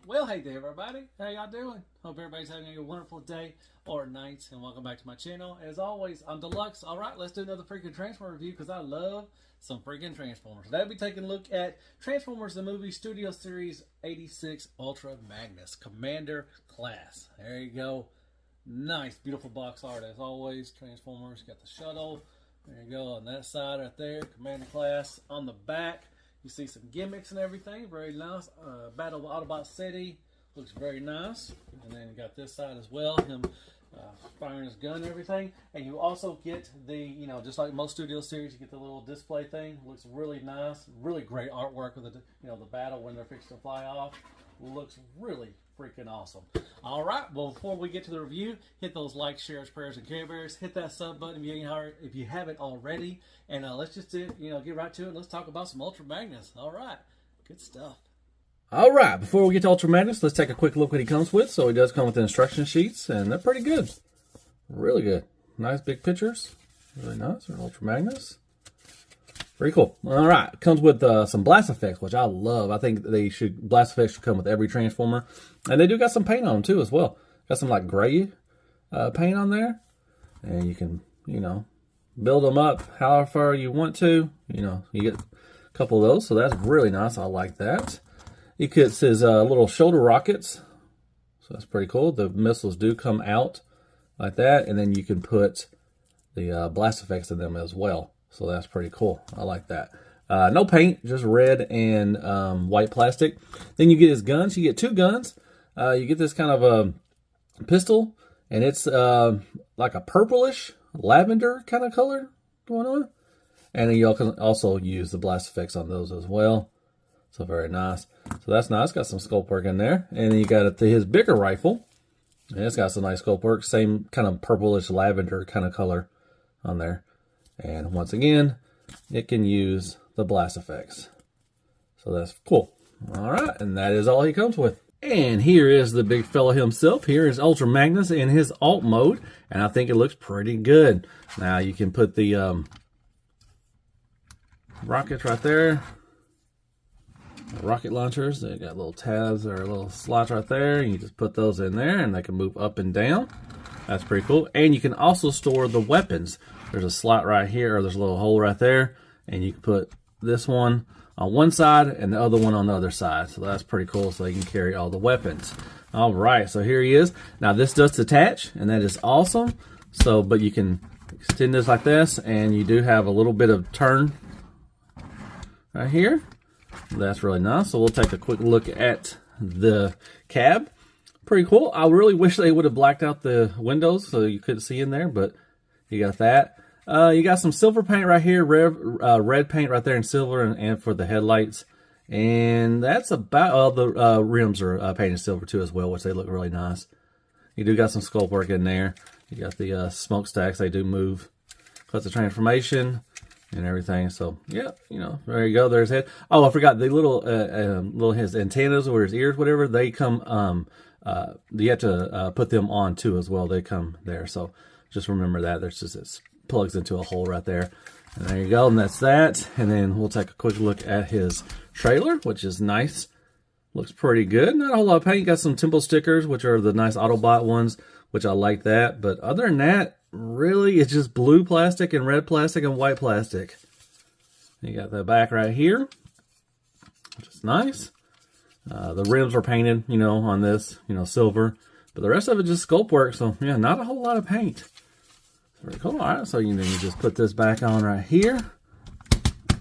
Well, hey there, everybody. How y'all doing? Hope everybody's having a wonderful day or night, and welcome back to my channel. As always, I'm Deluxe. All right, let's do another freaking Transformer review because I love some freaking Transformers. Today, we'll be taking a look at Transformers the Movie Studio Series 86 Ultra Magnus Commander Class. There you go. Nice, beautiful box art as always. Transformers, got the shuttle. There you go on that side right there, Commander Class. On the back, you see some gimmicks and everything. Very nice. Battle of Autobots City. Looks very nice. And then you got this side as well. Him firing his gun and everything. And you also get the, just like most studio series, you get the little display thing. Looks really nice. Really great artwork with the, the battle when they're fixing to fly off. Looks really freaking awesome. All right, well, before we get to the review, hit those likes, shares, prayers, and Care Bears. Hit that sub button if you haven't already. And let's just get right to it. Let's talk about some Ultra Magnus. All right, good stuff. All right, before we get to Ultra Magnus, let's take a quick look what he comes with. So he does come with the instruction sheets, and they're pretty good. Really good. Nice big pictures. Really nice. Ultra Magnus. Very cool. All right, comes with some blast effects, which I love. I think blast effects should come with every Transformer, and they do got some paint on them too as well. Got some like gray paint on there, and you can build them up however far you want to. You get a couple of those, so that's really nice. I like that. He gets his little shoulder rockets, so that's pretty cool. The missiles do come out like that, and then you can put the blast effects in them as well. So that's pretty cool. I like that. No paint, just red and white plastic. Then you get his guns. You get two guns. You get this kind of a pistol, and it's like a purplish lavender kind of color going on. And then you can also use the blast effects on those as well. So very nice. So that's nice. Got some sculpt work in there. And then you got his bigger rifle. And it's got some nice sculpt work. Same kind of purplish lavender kind of color on there. And once again, it can use the blast effects. So that's cool. All right, and that is all he comes with. And here is the big fella himself. Here is Ultra Magnus in his alt mode, and I think it looks pretty good. Now you can put the rockets right there. Rocket launchers, they got little tabs or little slots right there. You just put those in there, and they can move up and down. That's pretty cool. And you can also store the weapons. There's a slot right here, or there's a little hole right there, and you can put this one on one side and the other one on the other side. So that's pretty cool, so you can carry all the weapons. All right, so here he is. Now this does detach, and that is awesome. So, but you can extend this like this, and you do have a little bit of turn right here. That's really nice. So we'll take a quick look at the cab. Pretty cool. I really wish they would have blacked out the windows so you couldn't see in there, but you got that. You got some silver paint right here, red paint right there in silver, and for the headlights. And that's about, the rims are painted silver too as well, which they look really nice. You do got some sculpt work in there. You got the smokestacks, they do move. Plus the transformation and everything. So yeah, there you go. There's head. Oh, I forgot the little his antennas or his ears, whatever. They come. You have to put them on too as well. They come there. So just remember that. There's just this plugs into a hole right there. And there you go. And that's that. And then we'll take a quick look at his trailer, which is nice. Looks pretty good. Not a whole lot of paint. Got some Temple stickers, which are the nice Autobot ones, which I like that. But other than that, really, it's just blue plastic and red plastic and white plastic. You got the back right here, which is nice. The rims are painted, on this, silver. But the rest of it just sculpt work. So, yeah, not a whole lot of paint. Very cool. All right, so you just put this back on right here.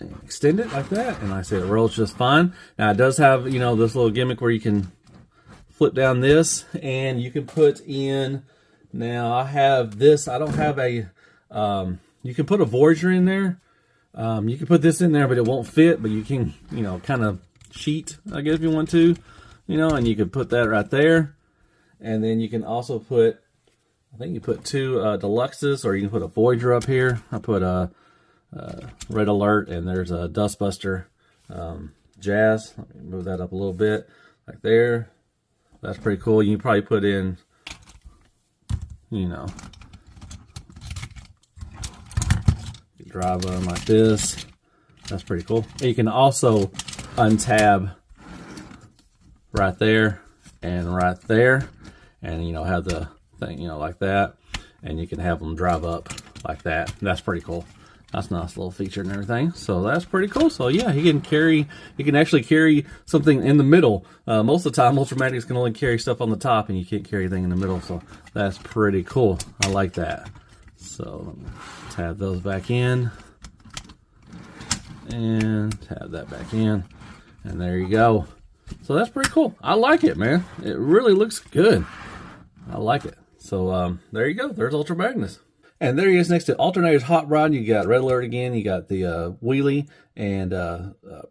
And extend it like that. And like I said, it rolls just fine. Now, it does have, this little gimmick where you can flip down this. And you can put in... Now, I have this. I don't have a... you can put a Voyager in there. You can put this in there, but it won't fit. But you can, kind of cheat, I guess, if you want to. And you can put that right there. And then you can also put... I think you put two Deluxes, or you can put a Voyager up here. I put a Red Alert, and there's a Dustbuster Jazz. Let me move that up a little bit, like there. That's pretty cool. You can probably put in, you drive them like this. That's pretty cool. And you can also untab right there and right there, and you know, have the thing, you know, like that, and you can have them drive up like that. That's pretty cool. That's a nice little feature and everything. So that's pretty cool. So yeah, he can actually carry something in the middle. Most of the time, Ultramagnics can only carry stuff on the top, and you can't carry anything in the middle. So that's pretty cool. I like that. So let's have those back in, and have that back in, and there you go. So that's pretty cool. I like it, man. It really looks good. I like it. So there you go. There's Ultra Magnus. And there he is next to Alternator's Hot Rod. You got Red Alert again. You got the Wheelie and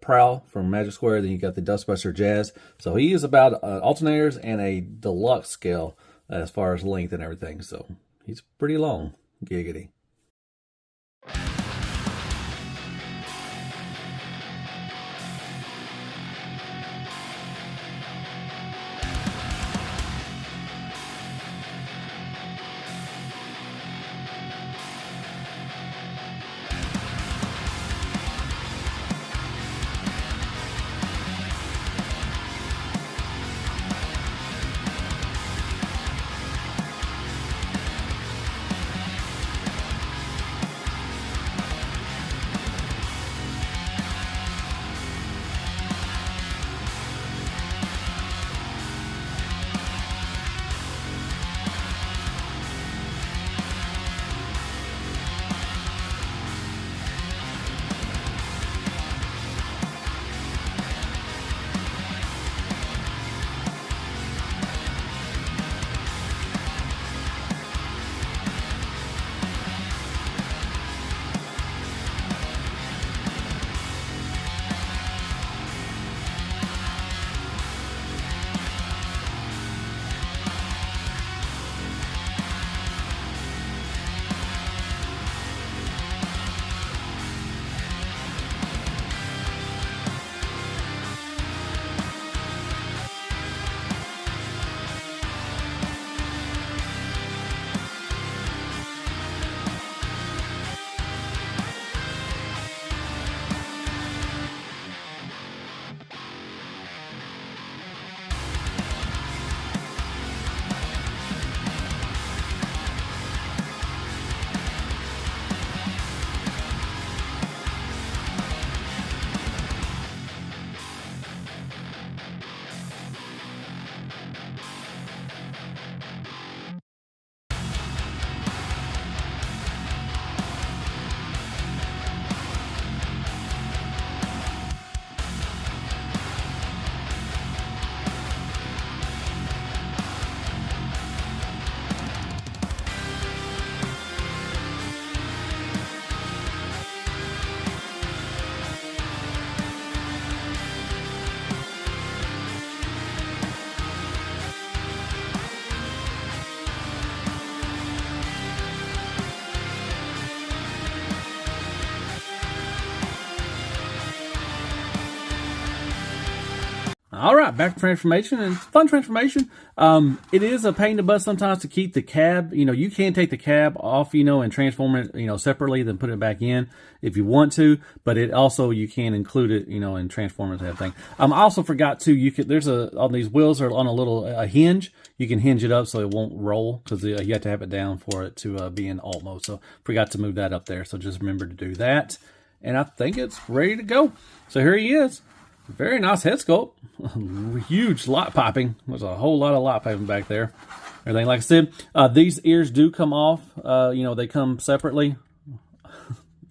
Prowl from Magic Square. Then you got the Dustbuster Jazz. So he is about alternators and a deluxe scale as far as length and everything. So he's pretty long. Giggity. All right, back to transformation, and it's a fun transformation. It is a pain in the butt sometimes to keep the cab. You know, you can take the cab off, you know, and transform it, you know, separately, then put it back in if you want to. But it also, you can include it, you know, and transform it to that thing. I also forgot to, there's on these wheels are on a little hinge. You can hinge it up so it won't roll, because you have to have it down for it to be in alt mode. So forgot to move that up there. So just remember to do that. And I think it's ready to go. So here he is. Very nice head sculpt. Huge light piping. There's a whole lot of light piping back there. Everything, like I said, these ears do come off. You know, they come separately.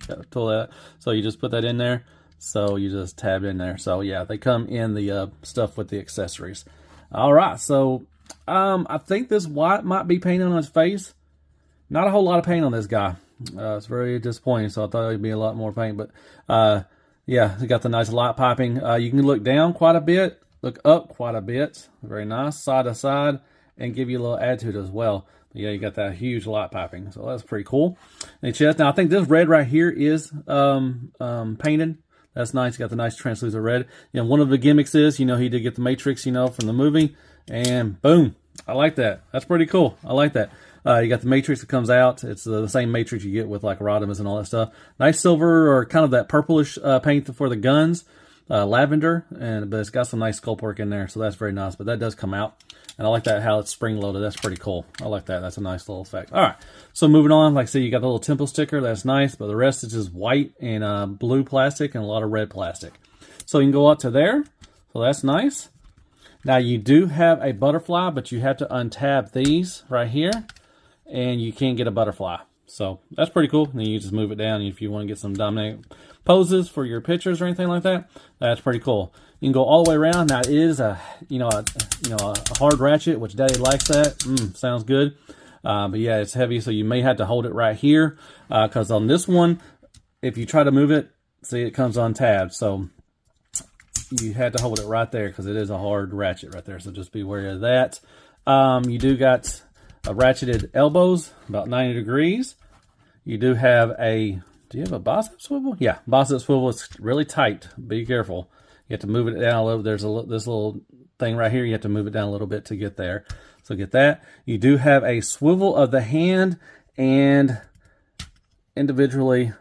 Gotta pull that. So you just put that in there. So you just tab in there. So yeah, they come in the stuff with the accessories. All right. So I think this white might be painted on his face. Not a whole lot of paint on this guy. It's very disappointing. So I thought it'd be a lot more paint, but yeah, you got the nice light piping. You can look down quite a bit, look up quite a bit. Very nice, side to side, and give you a little attitude as well. But yeah, you got that huge light piping, so that's pretty cool. And chest. Now I think this red right here is painted. That's nice. Got the nice translucent red. You know, one of the gimmicks is, you know, he did get the Matrix, you know, from the movie, and boom, I like that. That's pretty cool. I like that. You got the Matrix that comes out. It's the same Matrix you get with like Rodimus and all that stuff. Nice silver or kind of that purplish paint for the guns. lavender, but it's got some nice sculpt work in there, so that's very nice. But that does come out, and I like that how it's spring loaded. That's pretty cool. I like that. That's a nice little effect. All right, so moving on, like I said, you got the little temple sticker. That's nice, but the rest is just white and blue plastic and a lot of red plastic. So you can go up to there. So that's nice. Now you do have a butterfly, but you have to untab these right here, and you can't get a butterfly. So that's pretty cool. And then you just move it down if you want to get some dynamic poses for your pictures or anything like that. That's pretty cool. You can go all the way around. Now it is a hard ratchet, which Daddy likes that. Sounds good. But yeah, it's heavy, so you may have to hold it right here because on this one, if you try to move it, see it comes untabbed. So you had to hold it right there because it is a hard ratchet right there. So just be wary of that. You do got ratcheted elbows, about 90 degrees. You do have do you have a bicep swivel? Yeah, bicep swivel is really tight. Be careful. You have to move it down a little. There's this little thing right here. You have to move it down a little bit to get there. So get that. You do have a swivel of the hand and individually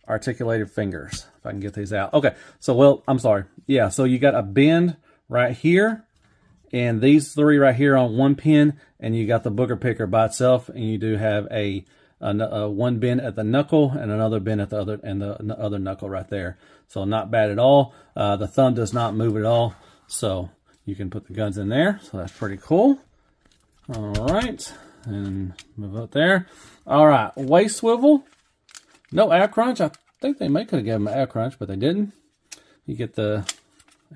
articulated fingers. If I can get these out. Okay, so well, I'm sorry. Yeah, so you got a bend right here, and these three right here on one pin, and you got the booger picker by itself, and you do have a one bend at the knuckle and another bend at the other knuckle right there. So not bad at all. The thumb does not move at all, so you can put the guns in there. So that's pretty cool. All right, and move up there. All right, waist swivel. No ab crunch. I think they could have given them an ab crunch, but they didn't. You get the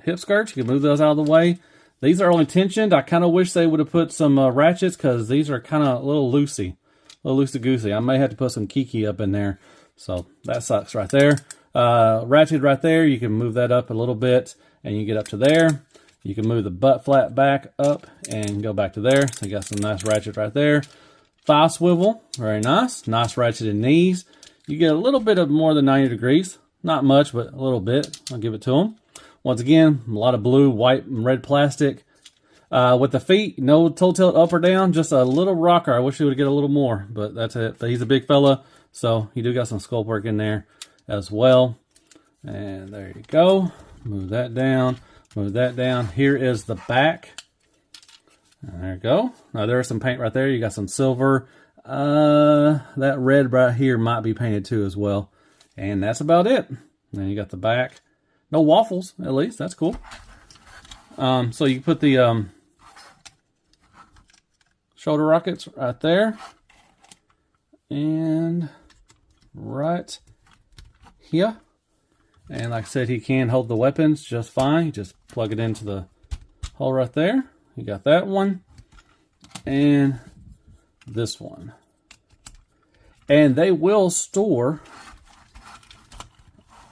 hip skirts. You can move those out of the way. These are only tensioned. I kind of wish they would have put some ratchets because these are kind of a little loosey. A little loosey-goosey. I may have to put some kiki up in there. So that sucks right there. Ratchet right there. You can move that up a little bit and you get up to there. You can move the butt flap back up and go back to there. So you got some nice ratchet right there. Thigh swivel. Very nice. Nice ratcheted knees. You get a little bit of more than 90 degrees. Not much, but a little bit. I'll give it to them. Once again, a lot of blue, white, and red plastic. With the feet, no toe tilt up or down, just a little rocker. I wish he would get a little more, but that's it. But he's a big fella, so you do got some sculpt work in there as well. And there you go. Move that down. Move that down. Here is the back. And there you go. Now there's some paint right there. You got some silver. That red right here might be painted too as well. And that's about it. Then you got the back. No waffles, at least. That's cool. So you put the shoulder rockets right there. And right here. And like I said, he can hold the weapons just fine. You just plug it into the hole right there. You got that one. And this one. And they will store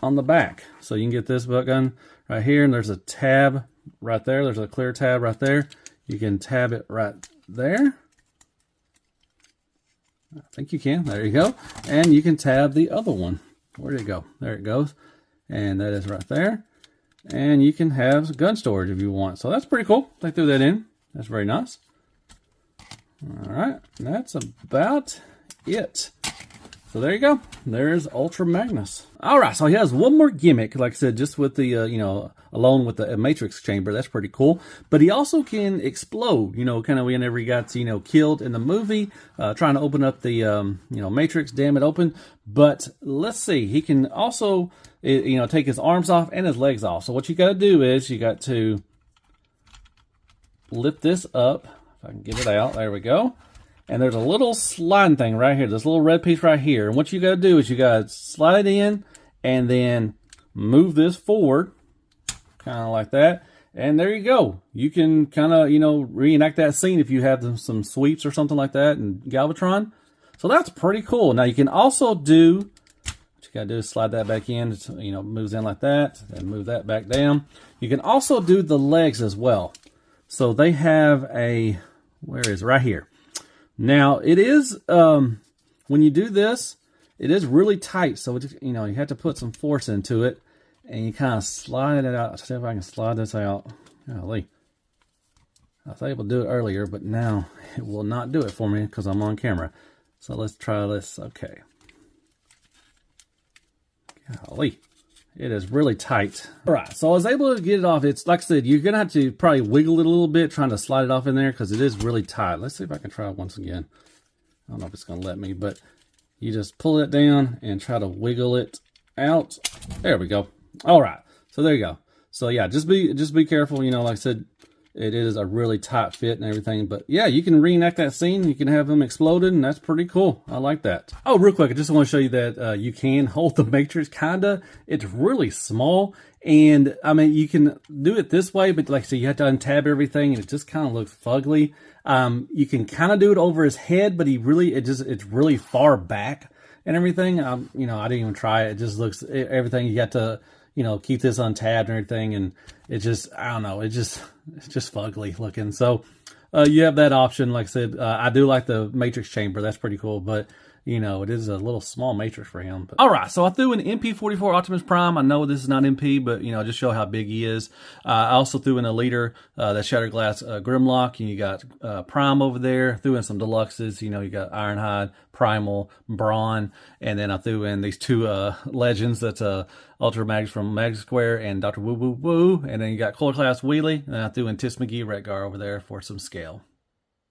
on the back. So you can get this butt gun right here, and there's a tab right there. There's a clear tab right there. You can tab it right there. I think you can. There you go. And you can tab the other one. Where did it go? There it goes. And that is right there. And you can have gun storage if you want. So that's pretty cool. They threw that in. That's very nice. All right. That's about it. So there you go. There's Ultra Magnus. All right, so he has one more gimmick, like I said, just with the, alone with the matrix chamber. That's pretty cool. But he also can explode, kind of whenever he got, killed in the movie, trying to open up the, matrix, damn it open. But let's see, he can also, take his arms off and his legs off. So what you got to do is you got to lift this up. If I can get it out, there we go. And there's a little sliding thing right here, this little red piece right here. And what you got to do is you got to slide it in and then move this forward, kind of like that. And there you go. You can kind of, reenact that scene if you have some sweeps or something like that in Galvatron. So that's pretty cool. Now you can also do, what you got to do is slide that back in, moves in like that, and move that back down. You can also do the legs as well. So they have a, where is it? Right here. Now, it is, when you do this, it is really tight. So, you have to put some force into it. And you kind of slide it out. Let's see if I can slide this out. Golly. I was able to do it earlier, but now it will not do it for me because I'm on camera. So, let's try this. Okay. Golly. It is really tight. All right, so I was able to get it off. It's like I said, you're gonna have to probably wiggle it a little bit, trying to slide it off in there because it is really tight. Let's see if I can try it once again. I don't know if it's gonna let me, but you just pull it down and try to wiggle it out. There we go. All right, so there you go. So yeah, just be careful. You know, like I said, it is a really tight fit and everything. But yeah, you can reenact that scene. You can have them exploded, and that's pretty cool. I like that. Oh, real quick, I just want to show you that you can hold the Matrix, kinda. It's really small. And, I mean, you can do it this way, but like I said, you have to untab everything, and it just kind of looks fugly. You can kind of do it over his head, but it's really far back and everything. You know, I didn't even try it. It just looks, everything, you got to, you know, keep this untabbed and everything, and it just, I don't know, it's just fugly looking. So you have that option. Like I said, I do like the Matrix chamber. That's pretty cool, but you know, it is a little small Matrix for him. But all right, so I threw an MP44 Optimus Prime. I know this is not MP, but you know, just show how big he is. I also threw in a leader, that Shattered Glass Grimlock, and you got Prime over there. Threw in some deluxes. You know, you got Ironhide, Primal, Brawn, and then I threw in these two legends. That's Ultra Magnus from Magnus Square and Dr. Woo Woo Woo, and then you got Core Class Wheelie, and I threw in Tis McGee Retgar over there for some scale.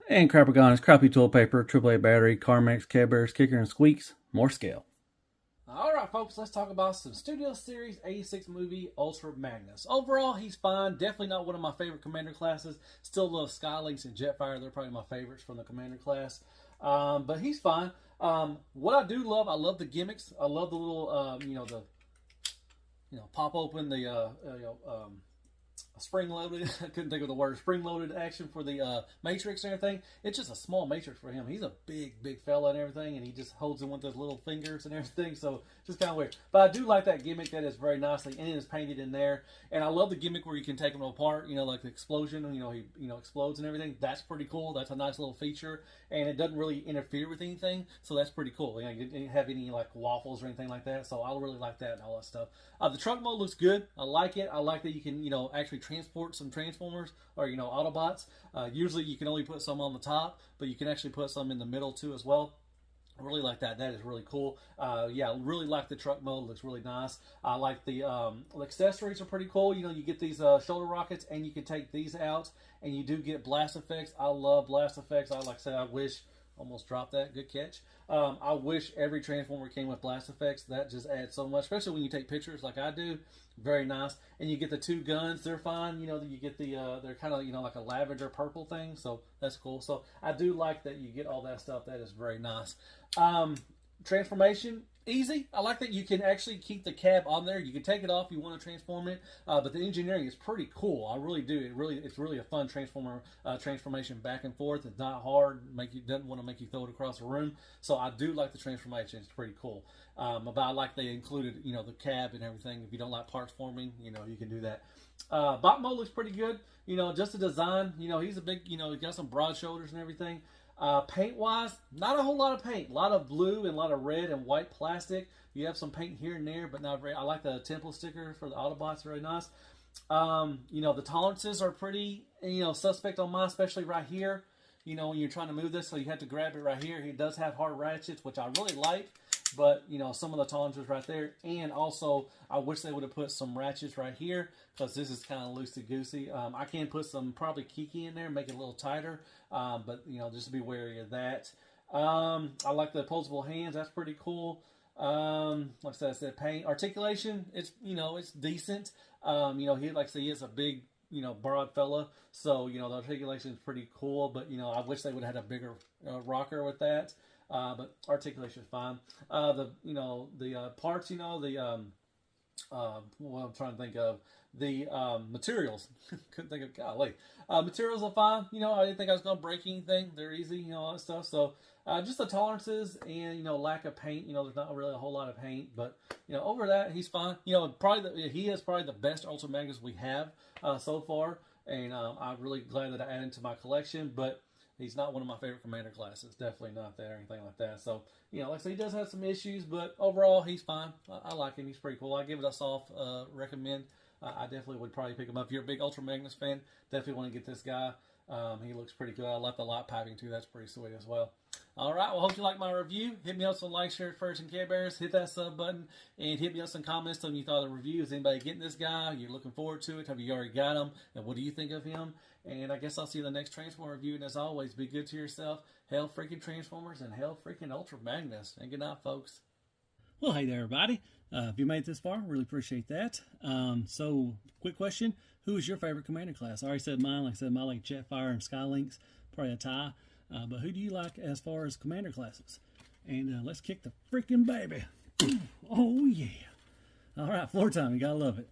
And Crapagon is crappy toilet paper, AAA battery, Carmex, Care Bears, Kicker, and Squeaks. More scale. Alright folks, let's talk about some Studio Series 86 movie Ultra Magnus. Overall, he's fine. Definitely not one of my favorite Commander classes. Still love Skylynx and Jetfire. They're probably my favorites from the Commander class. But he's fine. What I do love, I love the gimmicks. I love the little, pop open the, spring-loaded, I couldn't think of the word, spring-loaded action for the Matrix and everything. It's just a small Matrix for him. He's a big fella and everything, and he just holds it with those little fingers and everything, so just kind of weird. But I do like that gimmick. That is very nicely, and it is painted in there. And I love the gimmick where you can take them apart, you know, like the explosion, he explodes and everything. That's pretty cool. That's a nice little feature, and it doesn't really interfere with anything, so that's pretty cool. You know, you didn't have any, like, waffles or anything like that, so I really like that and all that stuff. The truck mode looks good. I like it. I like that you can, actually transport some Transformers or, Autobots. Usually you can only put some on the top, but you can actually put some in the middle too as well. I really like that. That is really cool. Yeah, really like the truck mode. It looks really nice. I like the accessories are pretty cool. You get these shoulder rockets, and you can take these out, and you do get blast effects. I love blast effects. Like I said, I wish, almost dropped that. Good catch. I wish every Transformer came with blast effects. That just adds so much, especially when you take pictures like I do. Very nice. And you get the two guns. They're fine. You get the, they're kind of, like a lavender purple thing. So that's cool. So I do like that you get all that stuff. That is very nice. Transformation, easy. I like that you can actually keep the cab on there. You can take it off if you want to transform it, but the engineering is pretty cool. I really do. It's really a fun transformation back and forth. It's not hard. Doesn't want to make you throw it across the room. So I do like the transformation. It's pretty cool. But I like they included, the cab and everything. If you don't like parts forming, you can do that. Bot mode looks pretty good. Just the design. He's a big. He's got some broad shoulders and everything. Paint-wise, not a whole lot of paint. A lot of blue and a lot of red and white plastic. You have some paint here and there, but not very. I like the temple sticker for the Autobots. Very nice. The tolerances are pretty, suspect on mine, especially right here. When you're trying to move this, so you have to grab it right here. He does have hard ratchets, which I really like. But, some of the tolerances right there. And also, I wish they would have put some ratchets right here, because this is kind of loosey-goosey. I can put some probably Kiki in there, make it a little tighter. But, just be wary of that. I like the opposable hands. That's pretty cool. Like I said, paint. Articulation, it's, it's decent. He is a big, broad fella. So, the articulation is pretty cool. But, I wish they would have had a bigger rocker with that. But articulation is fine. The parts, what I'm trying to think of, the materials. Couldn't think of, golly. Materials are fine. I didn't think I was going to break anything. They're easy, all that stuff. So, just the tolerances and, lack of paint. There's not really a whole lot of paint. But, over that, he's fine. He is probably the best Ultra Magnus we have so far. And I'm really glad that I added to my collection. But he's not one of my favorite Commander classes. Definitely not there or anything like that. So, like I said, he does have some issues, but overall, he's fine. I like him. He's pretty cool. I give it a soft recommend. I definitely would probably pick him up. If you're a big Ultra Magnus fan, definitely want to get this guy. He looks pretty good. I like the light piping, too. That's pretty sweet as well. All right, well, hope you like my review. Hit me up some likes, share, first, and Care Bears. Hit that sub button and hit me up some comments. Tell me you thought of the review. Is anybody getting this guy? You're looking forward to it? Have you already got him? And what do you think of him? And I guess I'll see you in the next Transformer review. And as always, be good to yourself. Hell freaking Transformers and hell freaking Ultra Magnus. And good night, folks. Well, hey there, everybody. If you made it this far, really appreciate that. So, quick question. Who is your favorite commander class? I already said mine. Like I said, I like Jetfire and Skylinks. Probably a tie. But who do you like as far as commander classes? And let's kick the freaking baby. Oh, yeah. All right, floor time. You got to love it.